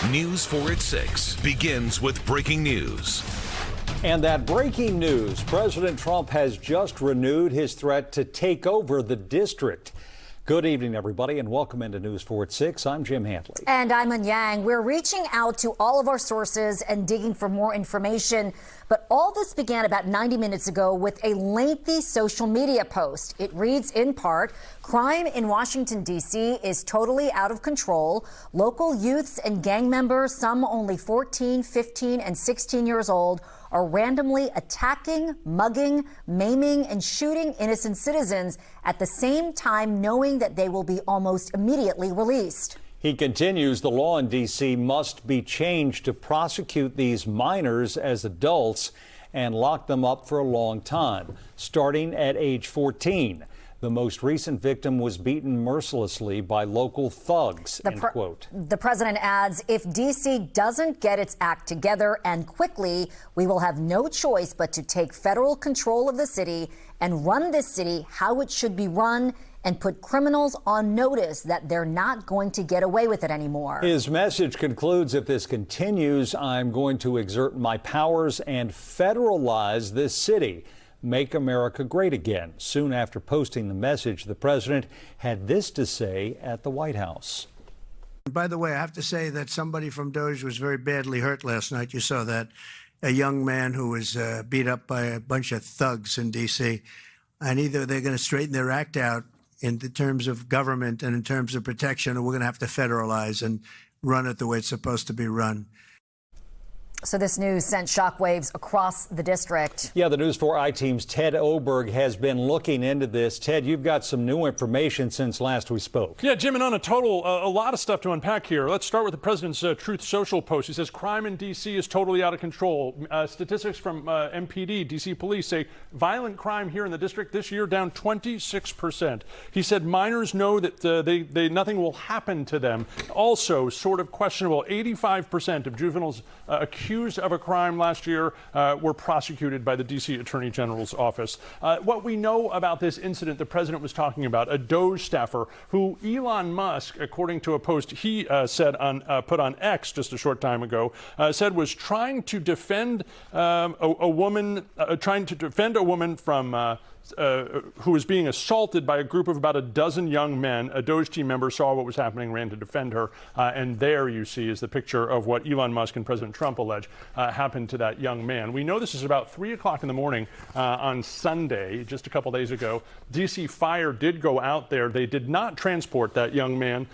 News 4 at 6 begins with breaking news. And that breaking news, President Trump has just renewed his threat to take over the district. Good evening, everybody, and welcome into News 4 at 6. I'm Jim Hantley. And I'm An Yang. We're reaching out to all of our sources and digging for more information. But all this began about 90 minutes ago with a lengthy social media post. It reads in part, crime in Washington, D.C. is totally out of control. Local youths and gang members, some only 14, 15, and 16 years old, are randomly attacking, mugging, maiming, and shooting innocent citizens at the same time knowing that they will be almost immediately released. He continues, the law in D.C. must be changed to prosecute these minors as adults and lock them up for a long time, starting at age 14. The most recent victim was beaten mercilessly by local thugs, end quote. The president adds, if D.C. doesn't get its act together and quickly, we will have no choice but to take federal control of the city and run this city how it should be run and put criminals on notice that they're not going to get away with it anymore. His message concludes, if this continues, I'm going to exert my powers and federalize this city. Make America great again. Soon after posting the message, the president had this to say at the White House. By the way, I have to say that somebody from DOGE was very badly hurt last night. You saw that. A young man who was beat up by a bunch of thugs in D.C. And either they're going to straighten their act out in terms of government and in terms of protection, or we're going to have to federalize and run it the way it's supposed to be run. So this news sent shockwaves across the district. Yeah, the News 4 I-Team's Ted Oberg has been looking into this. Ted, you've got some new information since last we spoke. Yeah, Jim, and on a lot of stuff to unpack here. Let's start with the president's Truth Social post. He says crime in D.C. is totally out of control. Statistics from MPD, D.C. police say violent crime here in the district this year down 26%. He said minors know that nothing will happen to them. Also, sort of questionable, 85% of juveniles accused of a crime last year were prosecuted by the D.C. Attorney General's office. What we know about this incident the president was talking about, a DOGE staffer who Elon Musk, according to a post he said put on X just a short time ago, said was trying to defend a woman from who was being assaulted by a group of about a dozen young men. A DOGE team member saw what was happening, ran to defend her, and there you see is the picture of what Elon Musk and President Trump allege happened to that young man. We know this is about 3 o'clock in the morning on Sunday, just a couple days ago. D.C. Fire did go out there. They did not transport that young man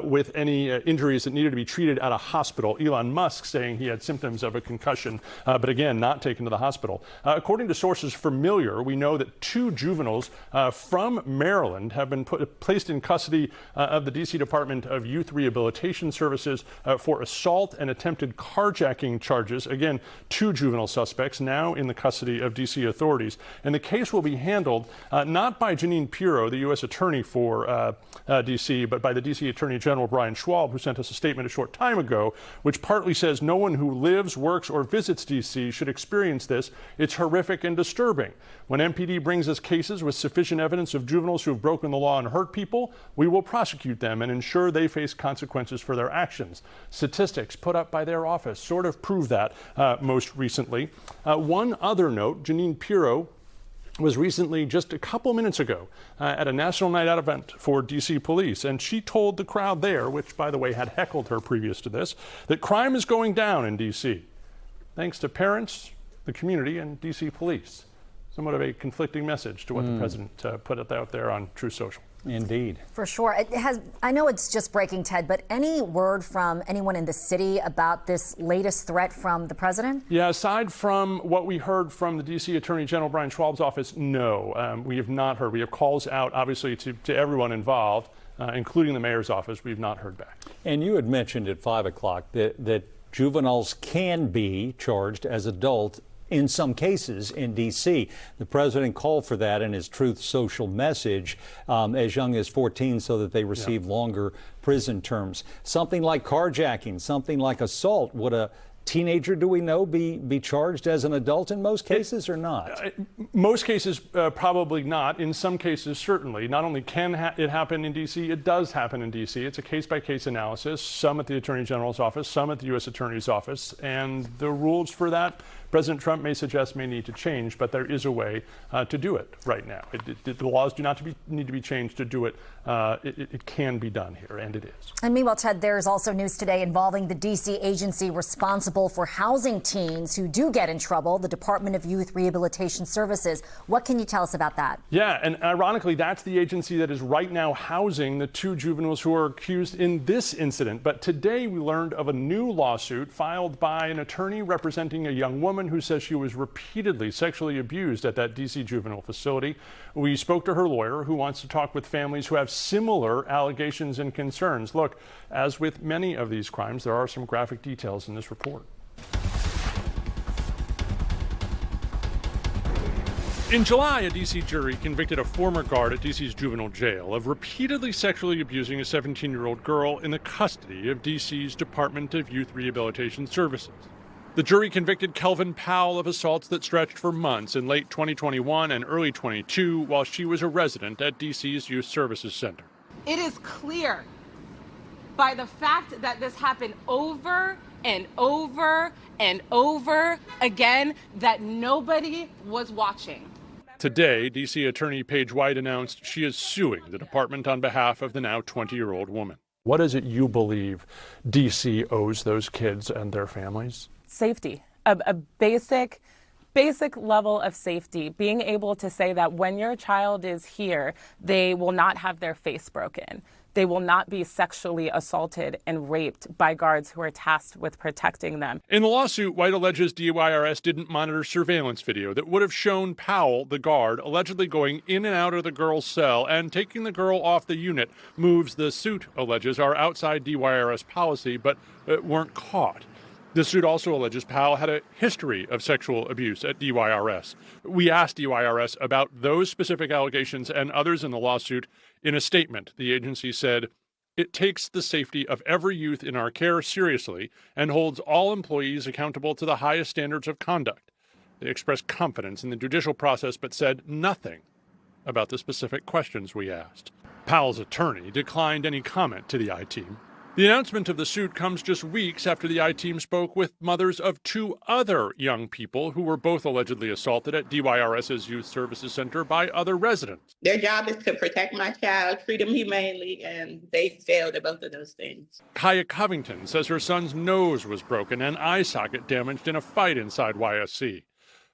with any injuries that needed to be treated at a hospital. Elon Musk saying he had symptoms of a concussion, but again, not taken to the hospital. According to sources familiar, we know that two juveniles from Maryland have been placed in custody of the D.C. Department of Youth Rehabilitation Services for assault and attempted carjacking charges. Again, two juvenile suspects now in the custody of D.C. authorities. And the case will be handled not by Jeanine Pirro, the U.S. Attorney for D.C., but by the D.C. Attorney General Brian Schwab, who sent us a statement a short time ago, which partly says no one who lives, works, or visits D.C. should experience this. It's horrific and disturbing. When MPD brings us cases with sufficient evidence of juveniles who have broken the law and hurt people, we will prosecute them and ensure they face consequences for their actions. Statistics put up by their office sort of prove that most recently. One other note, Jeanine Pirro was recently, just a couple minutes ago, at a National Night Out event for D.C. police, and she told the crowd there, which, by the way, had heckled her previous to this, that crime is going down in D.C. thanks to parents, the community, and D.C. police. Somewhat of a conflicting message to what the president put out there on Truth Social. Indeed. For sure. I know it's just breaking, Ted, but any word from anyone in the city about this latest threat from the president? Yeah, aside from what we heard from the D.C. Attorney General Brian Schwab's office, no. We have not heard. We have calls out, obviously, to everyone involved, including the mayor's office. We've not heard back. And you had mentioned at 5 o'clock that juveniles can be charged as adults in some cases in D.C. The president called for that in his Truth Social message, as young as 14, so that they receive longer prison terms. Something like carjacking, something like assault, would a teenager, do we know, be charged as an adult in most cases or not? Most cases, probably not. In some cases, certainly. Not only can it happen in D.C., it does happen in D.C. It's a case-by-case analysis, some at the Attorney General's office, some at the U.S. Attorney's office. And the rules for that, President Trump may suggest, may need to change, but there is a way to do it right now. The laws do not need to be changed to do it. It can be done here, and it is. And meanwhile, Ted, there's also news today involving the D.C. agency responsible for housing teens who do get in trouble, the Department of Youth Rehabilitation Services. What can you tell us about that? Yeah, and ironically, that's the agency that is right now housing the 2 juveniles who are accused in this incident. But today we learned of a new lawsuit filed by an attorney representing a young woman who says she was repeatedly sexually abused at that D.C. juvenile facility. We spoke to her lawyer, who wants to talk with families who have similar allegations and concerns. Look, as with many of these crimes, there are some graphic details in this report. In July, a D.C. jury convicted a former guard at D.C.'s juvenile jail of repeatedly sexually abusing a 17-year-old girl in the custody of D.C.'s Department of Youth Rehabilitation Services. The jury convicted Kelvin Powell of assaults that stretched for months in late 2021 and early 22 while she was a resident at D.C.'s Youth Services Center. It is clear by the fact that this happened over and over and over again that nobody was watching. Today, D.C. Attorney Paige White announced she is suing the department on behalf of the now 20-year-old woman. What is it you believe D.C. owes those kids and their families? Safety, a basic level of safety, being able to say that when your child is here, they will not have their face broken. They will not be sexually assaulted and raped by guards who are tasked with protecting them. In the lawsuit, White alleges DYRS didn't monitor surveillance video that would have shown Powell, the guard, allegedly going in and out of the girl's cell and taking the girl off the unit, moves the suit alleges are outside DYRS policy but weren't caught. The suit also alleges Powell had a history of sexual abuse at DYRS. We asked DYRS about those specific allegations and others in the lawsuit. In a statement, the agency said, "It takes the safety of every youth in our care seriously and holds all employees accountable to the highest standards of conduct." They expressed confidence in the judicial process but said nothing about the specific questions we asked. Powell's attorney declined any comment to the I-Team. The announcement of the suit comes just weeks after the I-Team spoke with mothers of 2 other young people who were both allegedly assaulted at DYRS's Youth Services Center by other residents. Their job is to protect my child, treat him humanely, and they failed at both of those things. Kaya Covington says her son's nose was broken and eye socket damaged in a fight inside YSC.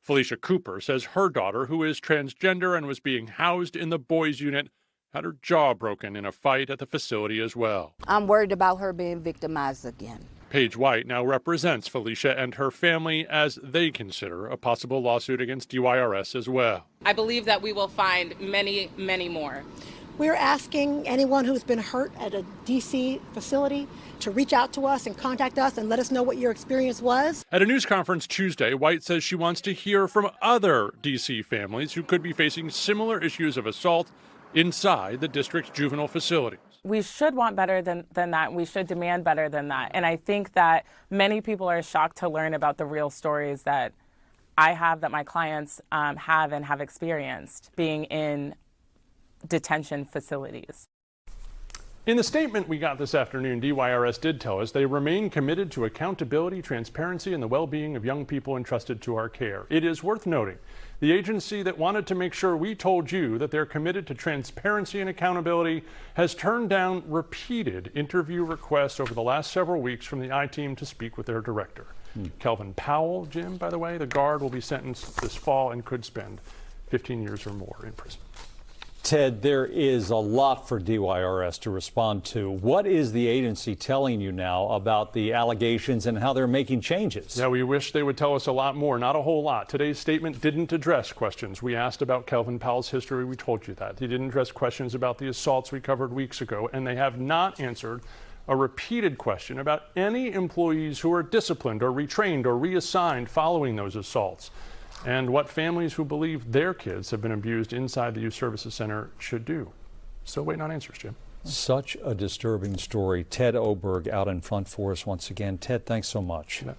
Felicia Cooper says her daughter, who is transgender and was being housed in the boys' unit, had her jaw broken in a fight at the facility as well. I'm worried about her being victimized again. Paige White now represents Felicia and her family as they consider a possible lawsuit against DYRS as well. I believe that we will find many, many more. We're asking anyone who's been hurt at a D.C. facility to reach out to us and contact us and let us know what your experience was. At a news conference Tuesday, White says she wants to hear from other D.C. families who could be facing similar issues of assault inside the district's juvenile facilities. We should want better than that. We should demand better than that. And I think that many people are shocked to learn about the real stories that I have, that my clients have and have experienced being in detention facilities. In the statement we got this afternoon, DYRS did tell us they remain committed to accountability, transparency, and the well-being of young people entrusted to our care. It is worth noting, the agency that wanted to make sure we told you that they're committed to transparency and accountability has turned down repeated interview requests over the last several weeks from the I-Team to speak with their director. Kelvin Powell, Jim, by the way, the guard, will be sentenced this fall and could spend 15 years or more in prison. Ted, there is a lot for DYRS to respond to. What is the agency telling you now about the allegations and how they're making changes? Yeah, we wish they would tell us a lot more, not a whole lot. Today's statement didn't address questions. We asked about Kelvin Powell's history. We told you that. They didn't address questions about the assaults we covered weeks ago, and they have not answered a repeated question about any employees who are disciplined or retrained or reassigned following those assaults, and what families who believe their kids have been abused inside the Youth Services Center should do. Still waiting on answers, Jim. Such a disturbing story. Ted Oberg out in front for us once again. Ted, thanks so much. Yeah.